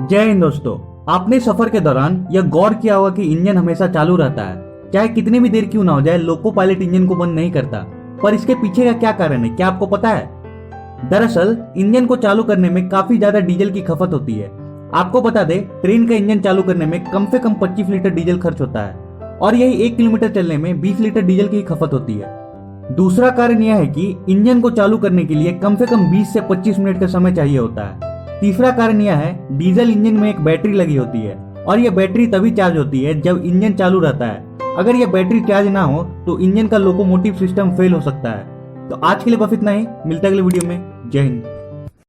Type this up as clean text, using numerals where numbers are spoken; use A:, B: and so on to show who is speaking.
A: जय हिंद दोस्तों। आपने सफर के दौरान यह गौर किया होगा कि इंजन हमेशा चालू रहता है, चाहे कितनी भी देर क्यों ना हो जाए। लोको पायलट इंजन को बंद नहीं करता, पर इसके पीछे का क्या कारण है, क्या आपको पता है? दरअसल इंजन को चालू करने में काफी ज्यादा डीजल की खपत होती है। आपको बता दें, ट्रेन का इंजन चालू करने में कम से कम 25 लीटर डीजल खर्च होता है और यही 1 किलोमीटर चलने में 20 लीटर डीजल की खपत होती है। दूसरा कारण यह है कि इंजन को चालू करने के लिए कम से कम 20 से 25 मिनट का समय चाहिए होता है। तीसरा कारण यह है, डीजल इंजन में एक बैटरी लगी होती है और यह बैटरी तभी चार्ज होती है जब इंजन चालू रहता है। अगर यह बैटरी चार्ज ना हो तो इंजन का लोकोमोटिव सिस्टम फेल हो सकता है। तो आज के लिए बस इतना ही, मिलते हैं अगले वीडियो में। जय हिंद।